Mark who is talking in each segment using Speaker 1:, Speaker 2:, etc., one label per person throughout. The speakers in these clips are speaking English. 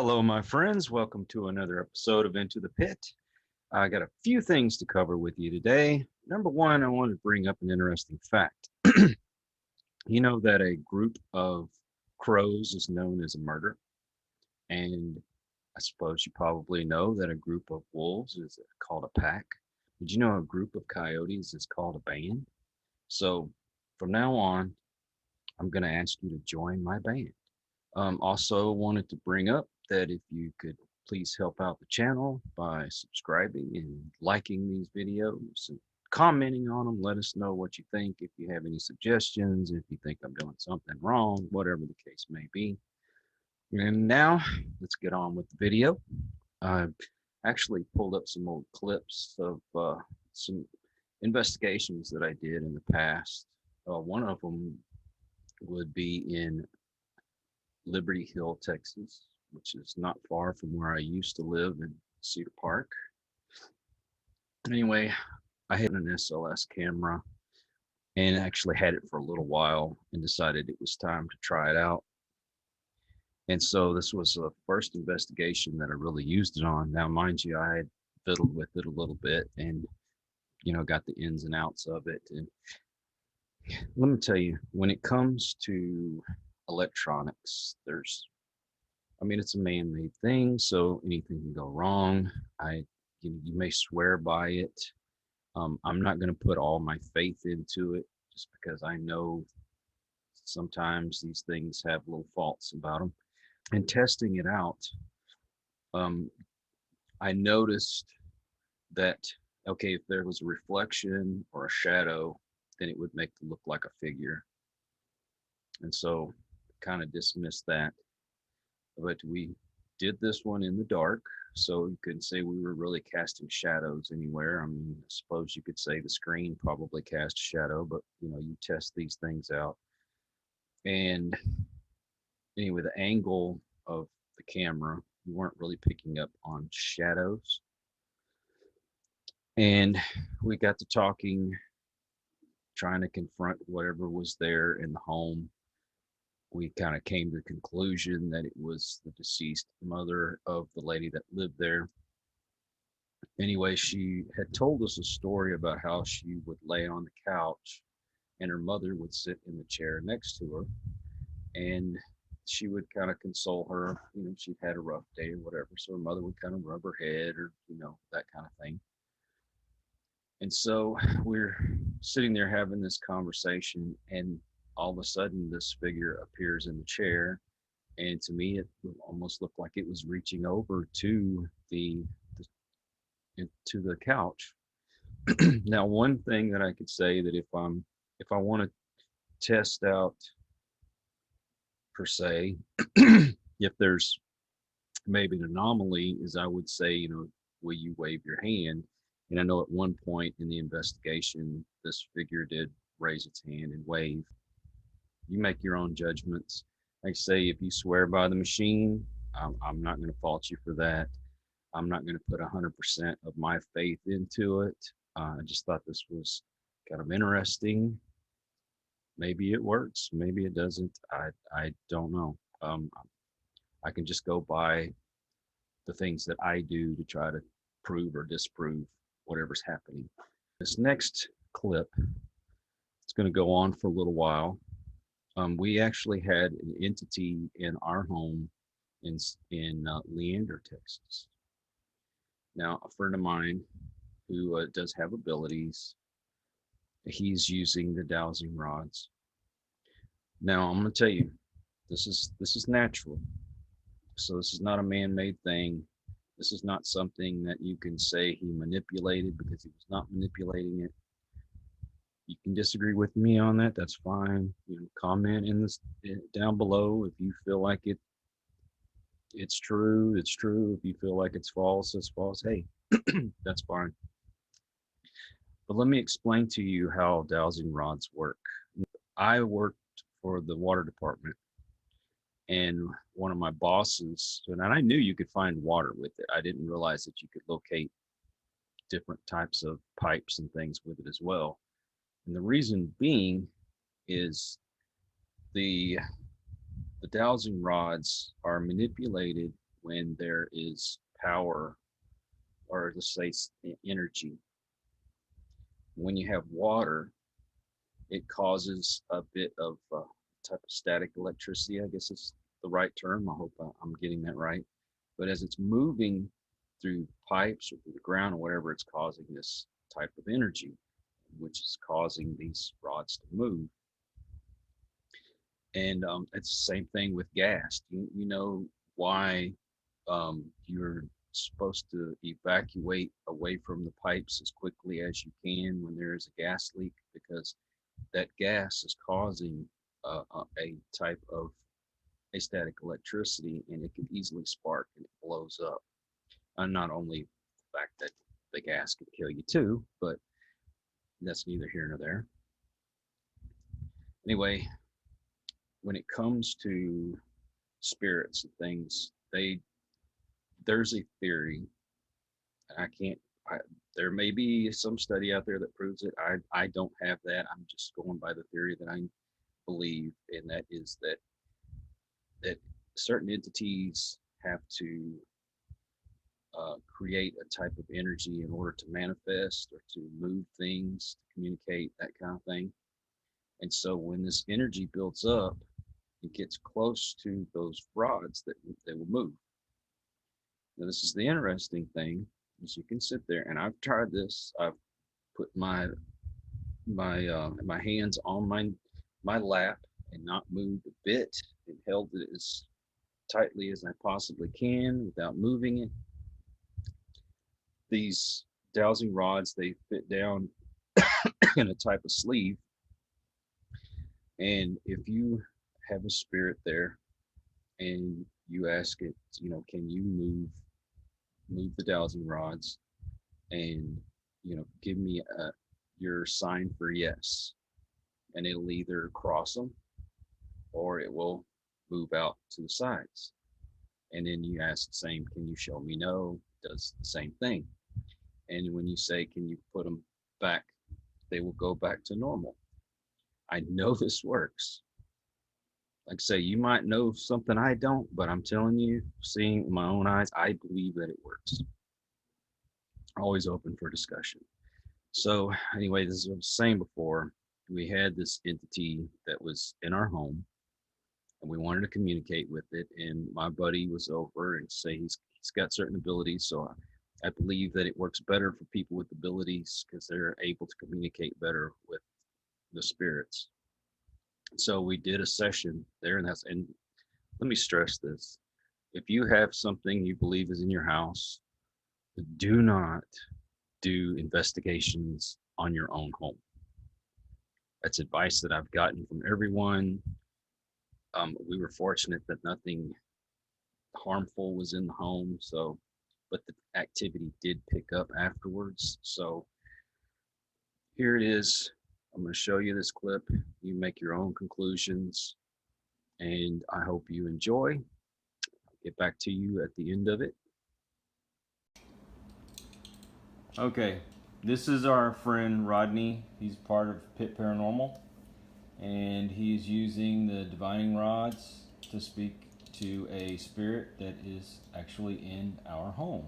Speaker 1: Hello, my friends. Welcome to another episode of Into the Pit. I got a few things to cover with you today. Number one, I want to bring up an interesting fact. You know that a group of crows is known as a murder, and I suppose you probably know that a group of wolves is called a pack. Did you know a group of coyotes is called a band? So from now on, I'm going to ask you to join my band. Also wanted to bring up that if you could please help out the channel by subscribing and liking these videos and commenting on them. Let us know what you think. If you have any suggestions, if you think I'm doing something wrong, whatever the case may be. And now let's get on with the video. I actually pulled up some old clips of some investigations that I did in the past. One of them would be in Liberty Hill, Texas, which is not far from where I used to live in Cedar Park. Anyway, I had an SLS camera and actually had it for a little while and decided it was time to try it out. And so this was the first investigation that I really used it on. Now, mind you, I had fiddled with it a little bit and, got the ins and outs of it. And let me tell you, when it comes to electronics, it's a man-made thing, so anything can go wrong. You may swear by it. I'm not going to put all my faith into it just because I know sometimes these things have little faults about them. And testing it out, I noticed that, okay, if there was a reflection or a shadow, then it would make it look like a figure. And so kind of dismissed that. But we did this one in the dark, so you couldn't say we were really casting shadows anywhere. I mean, I suppose you could say the screen probably cast a shadow, but you test these things out. And anyway, the angle of the camera, you weren't really picking up on shadows. And we got to talking, trying to confront whatever was there in the home. We kind of came to the conclusion that it was the deceased mother of the lady that lived there. Anyway, she had told us a story about how she would lay on the couch and her mother would sit in the chair next to her, and she would kind of console her. She'd had a rough day or whatever, so her mother would kind of rub her head or that kind of thing. And so we're sitting there having this conversation, and all of a sudden this figure appears in the chair, and to me it almost looked like it was reaching over to the couch. Now, one thing that I could say that if I want to test out per se if there's maybe an anomaly, is I would say, will you wave your hand? And I know at one point in the investigation this figure did raise its hand and wave. You make your own judgments. Like I say, if you swear by the machine, I'm not going to fault you for that. I'm not going to put 100% of my faith into it. I just thought this was kind of interesting. Maybe it works, maybe it doesn't. I don't know. I can just go by the things that I do to try to prove or disprove whatever's happening. This next clip, it's going to go on for a little while. We actually had an entity in our home in Leander, Texas. Now, a friend of mine who does have abilities, he's using the dowsing rods. Now, I'm going to tell you, this is natural. So this is not a man-made thing. This is not something that you can say he manipulated, because he was not manipulating it. You can disagree with me on that. That's fine. Comment in this down below if you feel like it's true. It's true. If you feel like it's false, it's false. Hey, that's fine. But let me explain to you how dowsing rods work. I worked for the water department, and one of my bosses, and I knew you could find water with it. I didn't realize that you could locate different types of pipes and things with it as well. And the reason being is the dowsing rods are manipulated when there is power, or let's say energy. When you have water, it causes a bit of type of static electricity, I guess is the right term. I hope I'm getting that right. But as it's moving through pipes or through the ground or whatever, it's causing this type of energy, which is causing these rods to move. And it's the same thing with gas. You know why you're supposed to evacuate away from the pipes as quickly as you can when there is a gas leak, because that gas is causing a type of a static electricity, and it can easily spark and it blows up. And not only the fact that the gas can kill you too, but that's neither here nor there. Anyway, when it comes to spirits and things, there's a theory. I can't. I, there may be some study out there that proves it. I don't have that. I'm just going by the theory that I believe, and that is that certain entities have to create a type of energy in order to manifest or to move things, to communicate, that kind of thing. And so when this energy builds up, it gets close to those rods that they will move. Now, this is the interesting thing, is you can sit there, and I've tried this. I've put my hands on my lap and not moved a bit, and held it as tightly as I possibly can without moving it. These dowsing rods, they fit down in a type of sleeve, and if you have a spirit there and you ask it, can you move the dowsing rods, and give me your sign for yes, and it'll either cross them or it will move out to the sides. And then you ask the same, can you show me no? It does the same thing. And when you say, can you put them back, they will go back to normal. I know this works. Like I say, you might know something I don't, but I'm telling you, seeing with my own eyes, I believe that it works. Always open for discussion. So anyway, this is what I was saying before. We had this entity that was in our home, and we wanted to communicate with it. And my buddy was over and say he's got certain abilities. So I believe that it works better for people with abilities because they're able to communicate better with the spirits. So we did a session there, and let me stress this. If you have something you believe is in your house, do not do investigations on your own home. That's advice that I've gotten from everyone. We were fortunate that nothing harmful was in the home, but the activity did pick up afterwards. So here it is. I'm going to show you this clip. You make your own conclusions, and I hope you enjoy. I'll get back to you at the end of it.
Speaker 2: Okay, this is our friend Rodney. He's part of P.I.T.T Paranormal, and he's using the divining rods to speak to a spirit that is actually in our home.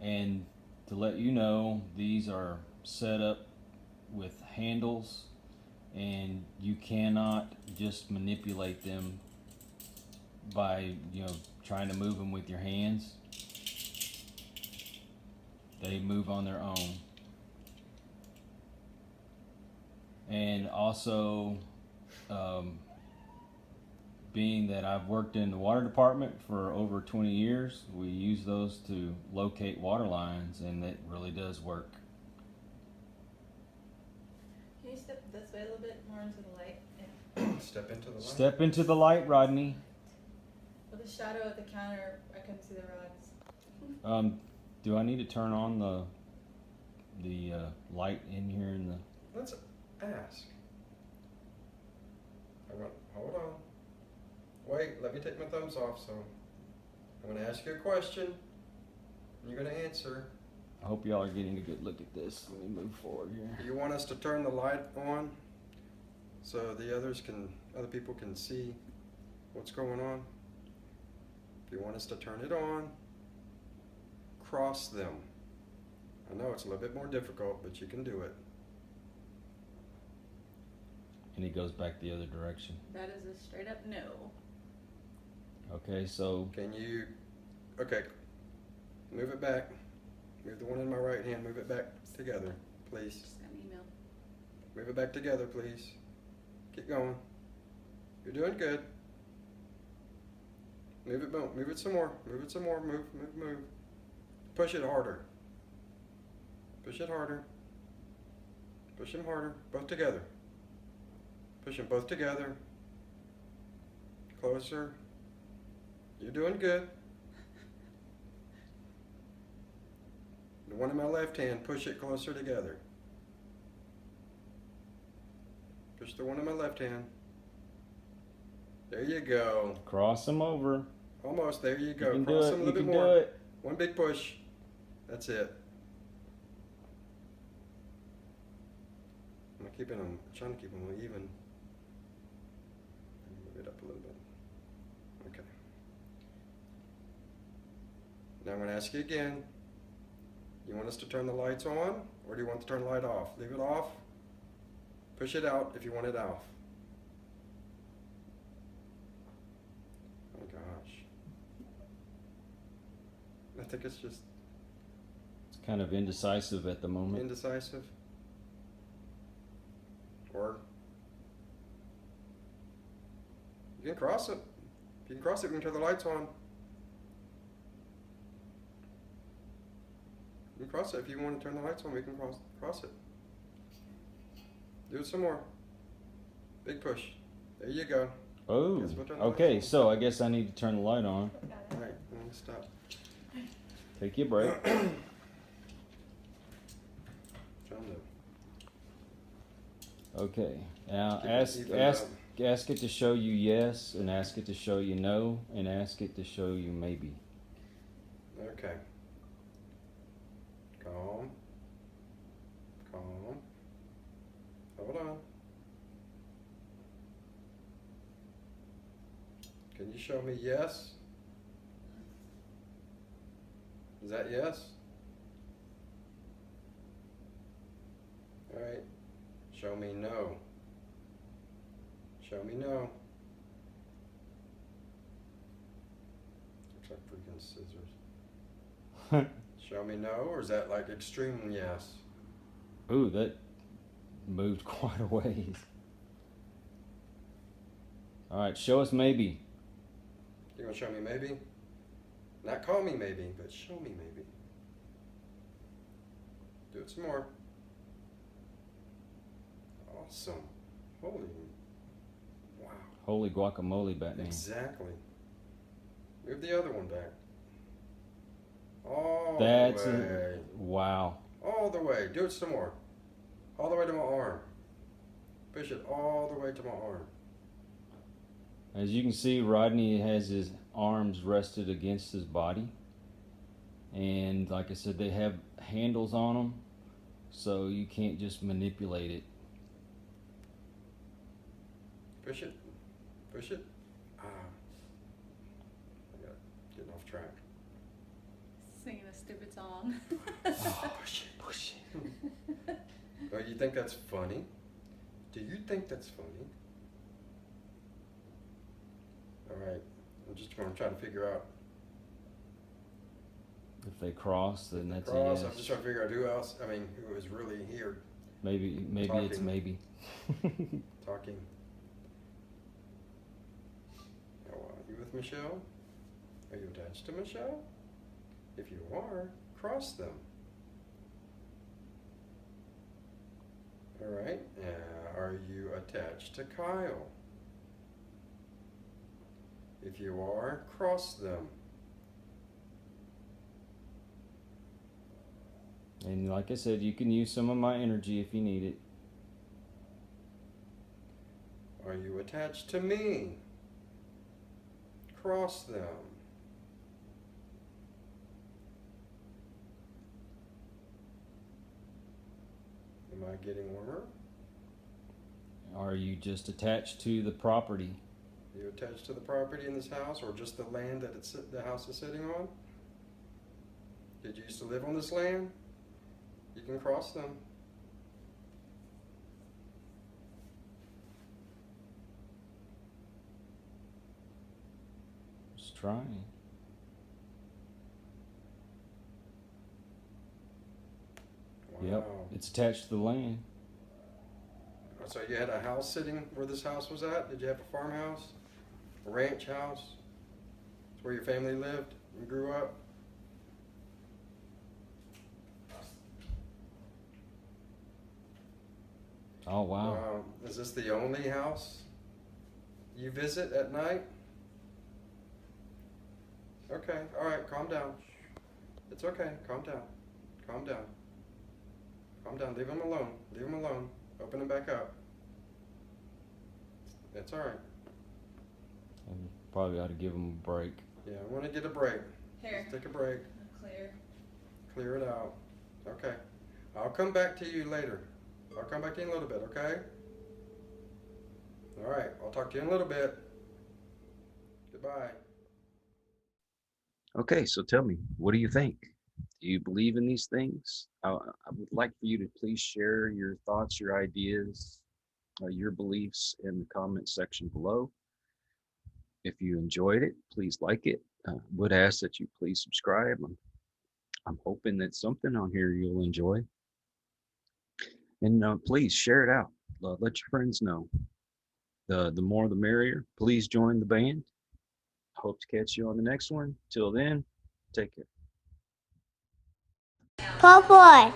Speaker 2: And to let you know, these are set up with handles, and you cannot just manipulate them by trying to move them with your hands. They move on their own. And also, being that I've worked in the water department for over 20 years, we use those to locate water lines, and it really does work.
Speaker 3: Can you step this way a little bit more into the light? Yeah.
Speaker 4: Step into the light.
Speaker 2: Step into the light, Rodney.
Speaker 3: With the shadow of the counter, I couldn't see the rods.
Speaker 2: Do I need to turn on the light in here in the...
Speaker 4: Let's ask. Hold on. Wait, let me take my thumbs off. So I'm going to ask you a question, and you're going to answer.
Speaker 2: I hope y'all are getting a good look at this. Let me move forward here.
Speaker 4: Do you want us to turn the light on so the other people can see what's going on. If you want us to turn it on, cross them. I know it's a little bit more difficult, but you can do it.
Speaker 2: And he goes back the other direction.
Speaker 3: That is a straight up no.
Speaker 2: Okay, so
Speaker 4: Can you, okay, move it back. Move the one in my right hand, move it back together, please.
Speaker 3: Just got an email.
Speaker 4: Move it back together, please. Keep going. You're doing good. Move it some more. Move it some more. Move. Push it harder. Push it harder. Push them harder. Both together. Push them both together. Closer. You're doing good. The one in my left hand, push it closer together. Push the one in my left hand. There you go.
Speaker 2: cross them over.
Speaker 4: Almost. There you go.
Speaker 2: You can
Speaker 4: Cross
Speaker 2: do
Speaker 4: them
Speaker 2: it.
Speaker 4: a
Speaker 2: You
Speaker 4: little bit
Speaker 2: can
Speaker 4: more.
Speaker 2: do it.
Speaker 4: One big push. That's it. I'm trying to keep them even. Move it up a little bit. Okay. Now I'm going to ask you again. You want us to turn the lights on, or do you want to turn the light off? Leave it off. Push it out if you want it off. Oh gosh. I think it's just
Speaker 2: It's kind of indecisive at the moment.
Speaker 4: indecisive. Or you can cross it. If you can cross it, we can turn the lights on. You can cross it. If you want to turn the lights on, we can cross it. Do it some more. Big push. There you go.
Speaker 2: Oh,
Speaker 4: Guess we'll turn the
Speaker 2: okay,
Speaker 4: lights on.
Speaker 2: so I guess I need to turn the light on.
Speaker 3: Got it.
Speaker 4: All right, I'm gonna stop.
Speaker 2: Take your break.
Speaker 4: Trying to
Speaker 2: Okay, now
Speaker 4: keep it
Speaker 2: ask
Speaker 4: even
Speaker 2: ask
Speaker 4: up.
Speaker 2: ask it to show you yes, and ask it to show you no, and ask it to show you maybe.
Speaker 4: Okay. Calm. Hold on. Can you show me yes? Is that yes? All right. Show me no. Show me no. Looks like freaking scissors. Show me no, or is that like extreme yes?
Speaker 2: Ooh, that moved quite a ways. All right, show us maybe.
Speaker 4: You gonna show me maybe? Not call me maybe, but show me maybe. Do it some more. Awesome. Holy, wow.
Speaker 2: Holy guacamole, Batman.
Speaker 4: Exactly. Move the other one back. All
Speaker 2: That's
Speaker 4: the way.
Speaker 2: wow.
Speaker 4: All the way. Do it some more. All the way to my arm. Push it all the way to my arm.
Speaker 2: As you can see, Rodney has his arms rested against his body. And like I said, they have handles on them, so you can't just manipulate it.
Speaker 4: Push it. Push it. I got getting off track.
Speaker 3: Singing a stupid song.
Speaker 2: Oh, push it, push it.
Speaker 4: Oh, you think that's funny? Do you think that's funny? All right. I'm just going to try to figure out.
Speaker 2: If they cross, then that's
Speaker 4: Cross.
Speaker 2: a
Speaker 4: I'm just
Speaker 2: yes.
Speaker 4: trying to figure out who else. I mean, who is really here
Speaker 2: Maybe it's
Speaker 4: Talking.
Speaker 2: maybe.
Speaker 4: talking. Oh, are you with Michelle? Are you attached to Michelle? If you are, cross them. All right. Are you attached to Kyle? If you are, cross them.
Speaker 2: And like I said, you can use some of my energy if you need it.
Speaker 4: Are you attached to me? Cross them. Am I getting warmer?
Speaker 2: Are you just attached to the property?
Speaker 4: You attached to the property in this house, or just the land that the house is sitting on? Did you used to live on this land? You can cross them.
Speaker 2: Just trying. Yep,
Speaker 4: Wow.
Speaker 2: it's attached to the land.
Speaker 4: So you had a house sitting where this house was at? Did you have a farmhouse? A ranch house? It's where your family lived and grew up?
Speaker 2: Oh wow.
Speaker 4: Wow. Is this the only house you visit at night? Okay, alright, calm down. It's okay, calm down. Calm down. Calm down, leave him alone. Leave him alone. Open him back up. It's alright.
Speaker 2: Probably ought to give him a break.
Speaker 4: Yeah, I want to get a break.
Speaker 3: Here.
Speaker 4: Just take a break.
Speaker 3: Clear.
Speaker 4: Clear it out. Okay. I'll come back to you later. I'll come back to you in a little bit, okay? Alright, I'll talk to you in a little bit. Goodbye.
Speaker 1: Okay, so tell me, what do you think? Do you believe in these things? I would like for you to please share your thoughts, your ideas, your beliefs in the comment section below. If you enjoyed it, please like it. Would ask that you please subscribe. I'm hoping that something on here you'll enjoy. And please share it out. Let your friends know. The more the merrier. Please join the band. Hope to catch you on the next one. Till then, take care.
Speaker 5: Poor boy.